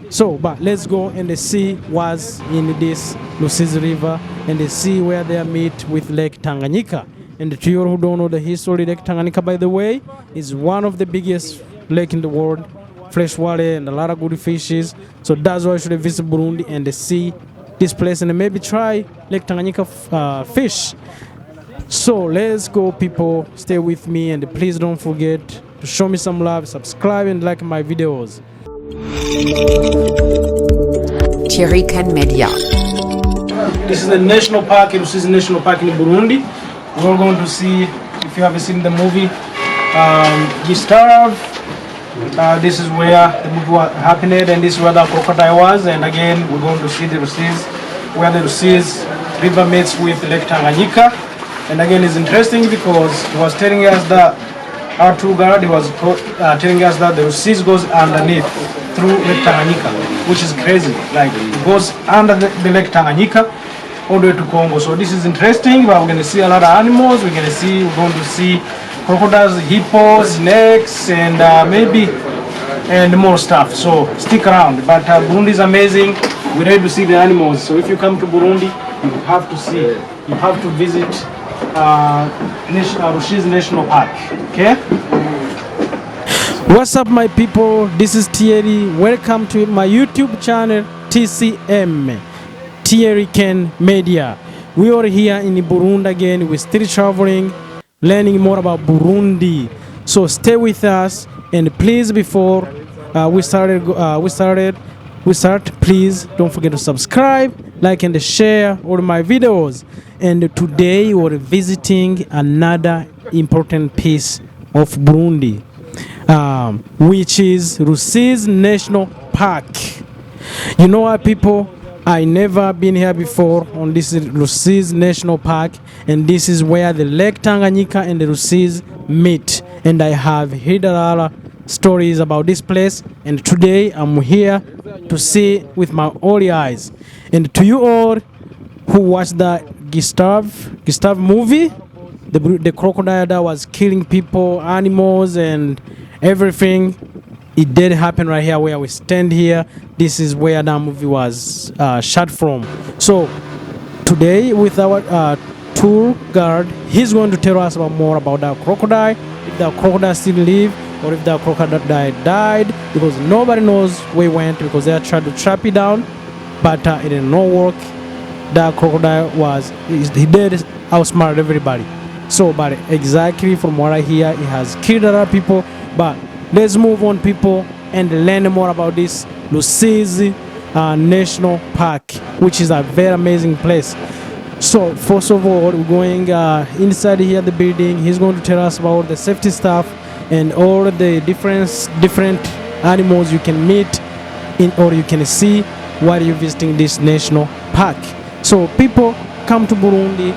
So, but let's go and see what's in this Rusizi River and see where they meet with Lake Tanganyika. And to you who don't know the history, Lake Tanganyika, by the way, is one of the biggest lake in the world, fresh water and a lot of good fishes. So that's why you should visit Burundi and see this place and maybe try Lake Tanganyika fish. So let's go, people. Stay with me and please don't forget to show me some love, subscribe and like my videos. Tirikan Media. This is the national park, Rusizi National Park in Burundi. We're going to see, if you haven't seen the movie, Gustav. This is where the movie happened and this is where the crocodile was. And again, we're going to see the Rusizi, where the Rusizi River meets with Lake Tanganyika. And again, it's interesting because he was telling us that our tour guide was telling us that the Rusizi goes underneath through Lake Tanganyika, which is crazy. Like it goes under the Lake Tanganyika all the way to Congo. So this is interesting. But we're going to see a lot of animals. We're going to see crocodiles, hippos, snakes, and maybe and more stuff. So stick around. But Burundi is amazing. We're ready to see the animals. So if you come to Burundi, you have to see. You have to visit Rusizi National Park. Okay. What's up, my people? This is Thierry. Welcome to my YouTube channel, TCM, Tirikan Media. We are here in Burundi again. We're still traveling, learning more about Burundi. So stay with us, and please, before we start, please don't forget to subscribe, like, and share all my videos. And today we're visiting another important piece of Burundi, which is Rusizi National Park. You know what, people? I never been here before on this Rusizi National Park, and this is where the Lake Tanganyika and the Rusizi meet. And I have heard a lot of stories about this place, and today I'm here to see with my own eyes. And to you all who watched the Gustav movie, the crocodile that was killing people, animals, and everything, it did happen right here where we stand here. This is where that movie was shot from. So today with our tour guide, he's going to tell us more about that crocodile, if the crocodile still live or if the crocodile died, because nobody knows where he went because they tried to trap it down, but it did not work. That crocodile he did outsmart everybody. So, but exactly from what I hear, it has killed a lot of people. But let's move on, people, and learn more about this Rusizi National Park, which is a very amazing place. So, first of all, we're going inside here, the building. He's going to tell us about the safety stuff and all the different animals you can meet or you can see while you're visiting this national park. So, people, come to Burundi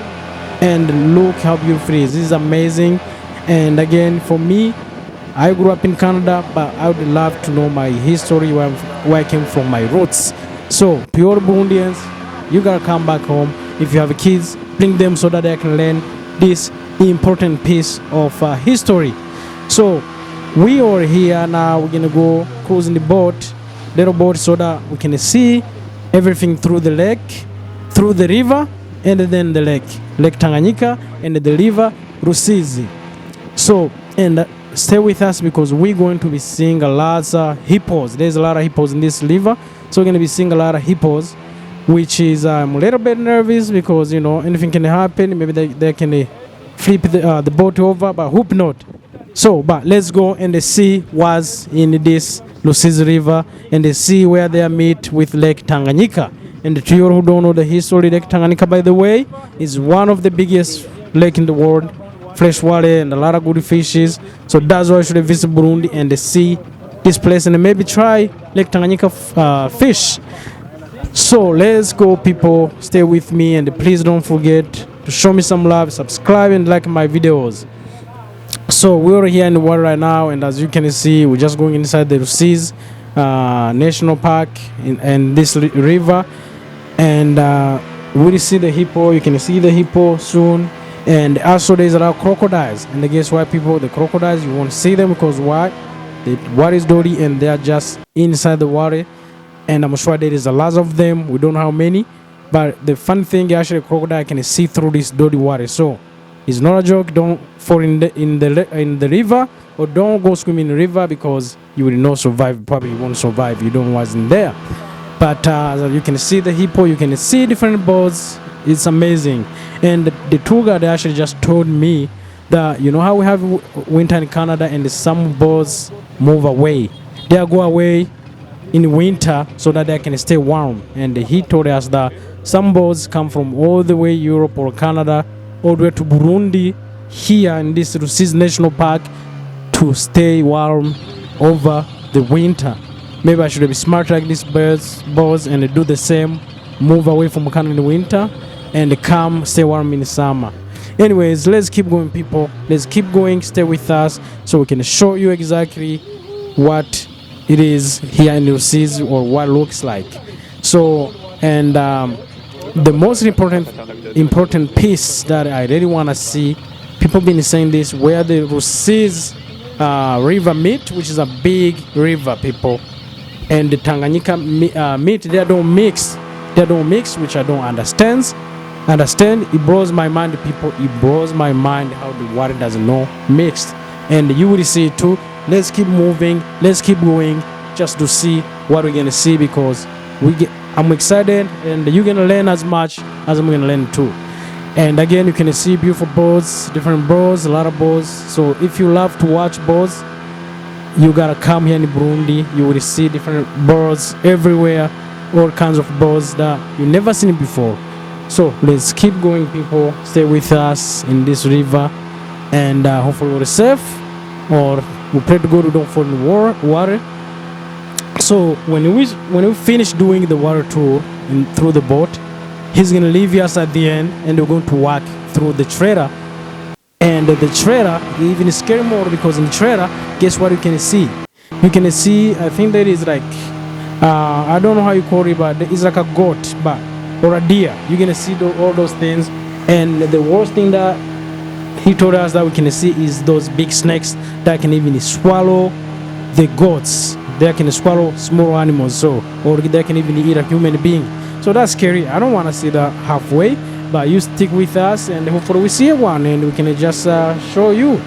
and look how beautiful it is. This is amazing. And again, for me, I grew up in Canada, but I would love to know my history, where I came from, my roots. So, pure Burundians, you gotta come back home. If you have kids, bring them so that they can learn this important piece of history. So, we are here now. We're gonna go cruising the little boat, so that we can see everything through the lake, through the river, and then the Lake Tanganyika, and the river Rusizi. So, and stay with us because we're going to be seeing a lot of hippos. There's a lot of hippos in this river, so we're going to be seeing a lot of hippos, which is I'm a little bit nervous because, you know, anything can happen. Maybe they can flip the boat over, but hope not. So, but let's go and see what's in this Rusizi River and see where they meet with Lake Tanganyika. And to you who don't know the history, Lake Tanganyika, by the way, is one of the biggest lake in the world, fresh water and a lot of good fishes. So that's why you should visit Burundi and see this place and maybe try Lake Tanganyika fish. So let's go, people. Stay with me and please don't forget to show me some love, subscribe and like my videos. So we're here in the water right now, and as you can see, we're just going inside the Rusizi National Park in this river. And we see the hippo. You can see the hippo soon. And also there's a lot of crocodiles. And guess what, people? The crocodiles, you won't see them because why? The water is dirty and they are just inside the water. and I'm sure there is a lot of them. We don't know how many, but the fun thing, actually, crocodile can see through this dirty water. So it's not a joke. Don't fall in the river, or don't go swim in the river, because you will not survive. Probably won't survive. You don't wasn't there. But you can see the hippo. You can see different birds. It's amazing. And the tour guide actually just told me that, you know how we have winter in Canada, and some birds move away. They go away in winter so that they can stay warm. And he told us that some birds come from all the way Europe or Canada all the way to Burundi here in this Rusizi National Park to stay warm over the winter. Maybe I should be smart like these birds and do the same, move away from Canada in the winter and come stay warm in the summer. Anyways, let's keep going, people. Let's keep going. Stay with us so we can show you exactly what it is here in Rusizi, or what it looks like. So, and the most important piece that I really want to see, people been saying this, where the Rusizi River meet, which is a big river, people, and the Tanganyika meet, they don't mix, which I don't understand. It blows my mind, people. It blows my mind how the water does not mix, and you will see it too. Let's keep moving, let's keep going, just to see what we're gonna see, because I'm excited, and you're gonna learn as much as I'm gonna learn too. And again, you can see beautiful birds, different birds, a lot of birds. So if you love to watch birds, you gotta come here in Burundi. You will see different birds everywhere, all kinds of birds that you never seen before. So let's keep going, people. Stay with us in this river, and hopefully we're safe, or we pray to God we don't fall in the water. So when we finish doing the water tour through the boat, he's gonna leave us at the end, and we're going to walk through the trailer. And the trailer even scary more, because in the trailer, guess what you can see? You can see, I think there is like I don't know how you call it, but it's like a goat, or a deer. You're gonna see all those things. And the worst thing that he told us that we can see is those big snakes that can even swallow the goats. They can swallow small animals, or they can even eat a human being. So that's scary. I don't want to see that halfway, but you stick with us, and hopefully we see one, and we can just show you.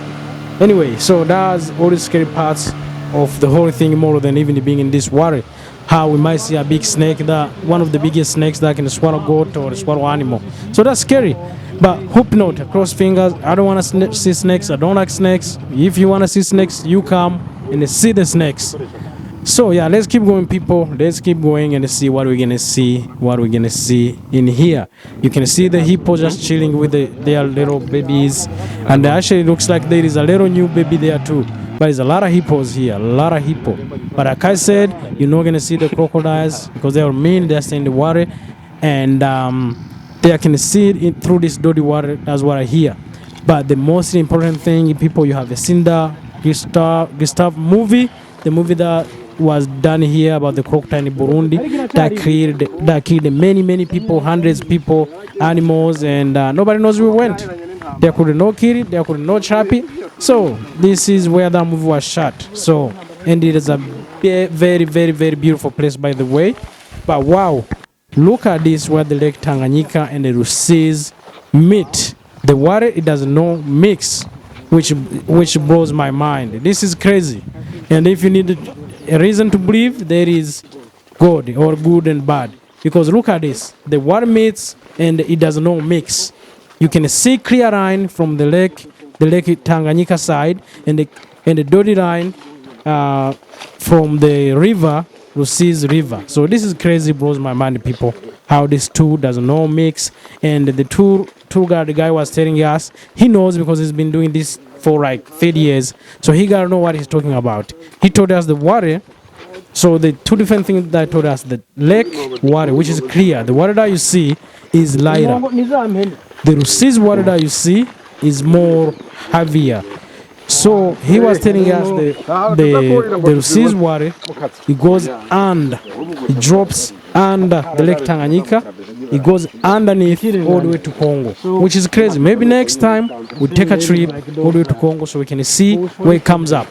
Anyway, so that's all the scary parts of the whole thing, more than even being in this water. How we might see a big snake, that one of the biggest snakes that can swallow goat or swallow animal. So that's scary. But hope not, cross fingers. I don't want to see snakes. I don't like snakes. If you want to see snakes, you come and see the snakes. So yeah, let's keep going, people. Let's keep going and see what we're gonna see in here. You can see the hippo just chilling with their little babies, and actually looks like there is a little new baby there too. But there's a lot of hippos here, a lot of hippo. But like I said, you're not gonna see the crocodiles, because they are mean. They're staying in the water, and they can see it through this dirty water. That's what I hear. But the most important thing, people, you have seen the Gustav movie, the movie that was done here about the crocodile in Burundi, that killed many people, hundreds of people, animals, and nobody knows where we went. They could not kill it, they could not trap it. So this is where that movie was shot. So, and it is a very beautiful place, by the way. But wow, look at this, where the Lake Tanganyika and the Rusizi meet. The water, it does not mix, which blows my mind. This is crazy. And if you need a reason to believe, there is God, or good and bad, because look at this, the water meets and it does not mix. You can see clear line from the lake Tanganyika side, and the dirty line from the river, Rusizi River. So this is crazy, blows my mind, people, how this two does not mix. And the tour guide, the guy was telling us, he knows, because he's been doing this for like 30 years, so he gotta know what he's talking about. He told us the water. So the two different things that I told us, the lake water, which is clear, the water that you see is lighter. The Rusizi water that you see is more heavier. So he was telling us the Rusizi water, it goes under, it drops under the Lake Tanganyika, it goes underneath all the way to Congo, which is crazy. Maybe next time we take a trip all the way to Congo so we can see where it comes up.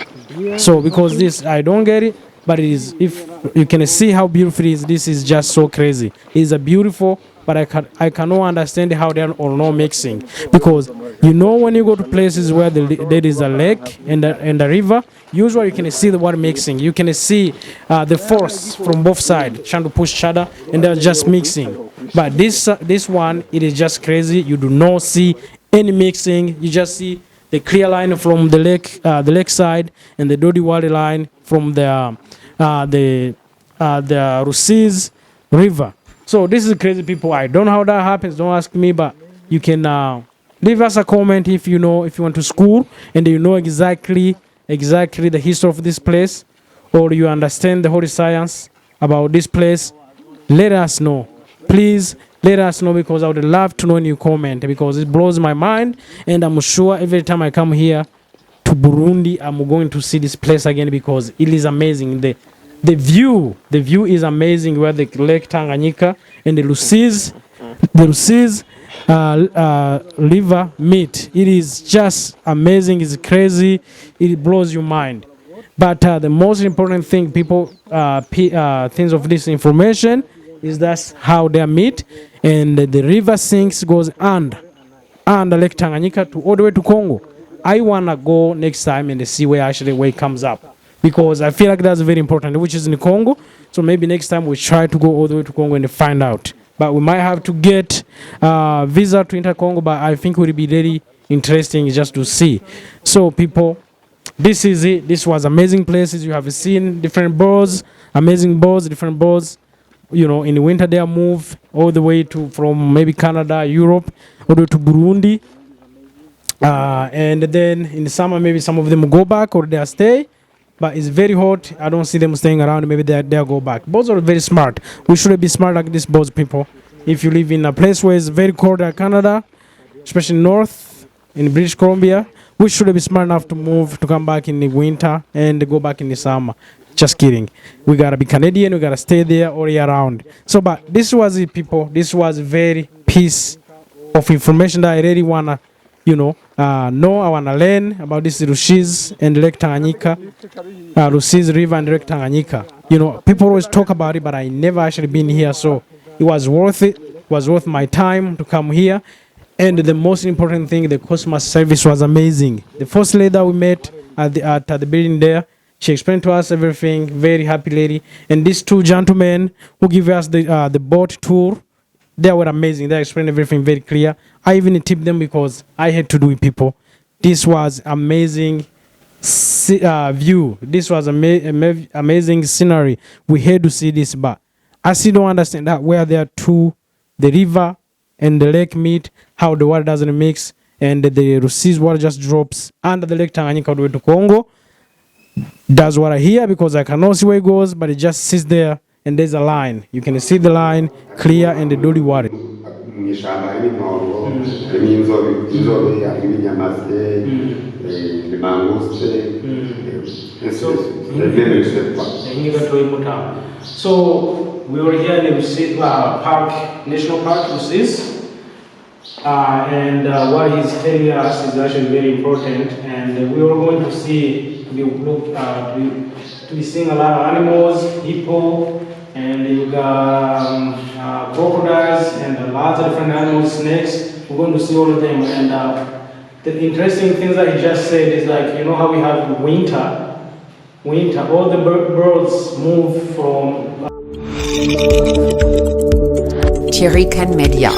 So because this, I don't get it, but it is, if you can see how beautiful it is, this is just so crazy. It's a beautiful, but I cannot understand how they are or not mixing, because you know when you go to places where there is a lake and a river, usually you can see the water mixing. You can see the force from both sides trying to push each other, and they're just mixing. But this one, it is just crazy. You do not see any mixing. You just see the clear line from the lake side, and the dirty water line from the Rusizi River. So this is crazy, people. I don't know how that happens. Don't ask me, but you can leave us a comment if you know, if you went to school and you know exactly the history of this place, or you understand the holy science about this place. Let us know, please. Let us know, because I would love to know in your comment, because it blows my mind, and I'm sure every time I come here to Burundi, I'm going to see this place again, because it is amazing. The view is amazing, where the Lake Tanganyika and the Rusizi River meet. It is just amazing. It's crazy. It blows your mind. But the most important thing, people, things of this information, is that's how they meet, and the river sinks, goes under Lake Tanganyika to all the way to Congo. I wanna go next time and see where it comes up, because I feel like that's very important, which is in Congo. So maybe next time we try to go all the way to Congo and find out. But we might have to get visa to enter Congo, but I think it will be very interesting just to see. So people, this is it. This was amazing places. You have seen different birds, amazing birds, different birds. You know, in the winter they move all the way to, from maybe Canada, Europe, all the way to Burundi. And then in the summer, maybe some of them go back or they stay. But it's very hot. I don't see them staying around. Maybe they'll go back. Birds are very smart. We should be smart like these birds, people. If you live in a place where it's very cold like Canada, especially north, in British Columbia, we should be smart enough to move, to come back in the winter and go back in the summer. Just kidding. We gotta be Canadian. We gotta stay there all year round. So, but this was it, people. This was a very piece of information that I really wanna, know. I wanna learn about this Rusizi and Lake Tanganyika, Rusizi River and Lake Tanganyika. People always talk about it, but I never actually been here. So it was worth it. It was worth my time to come here. And the most important thing, the customer service was amazing. The first lady that we met at the building there, she explained to us everything. Very happy lady. And these two gentlemen who give us the boat tour, they were amazing. They explained everything very clear. I even tipped them because I had to do it, people. This was amazing view. This was amazing scenery. We had to see this, but I still don't understand that where there are two, the river and the lake meet, how the water doesn't mix, and the Rusizi water just drops under the Lake Tanganyika all the way to Congo. That's what I hear, because I cannot see where it goes, but it just sits there, and there's a line. You can see the line clear and the dirty water. So we were here in Rusizi National Park, Rusizi. And what he's telling us is actually very important, and we were going to see, to be seeing a lot of animals, hippo, and you got crocodiles and lots of different animals, snakes. We're going to see all of them, and the interesting things that he just said is, like, how we have winter, all the birds move from Chirican Media.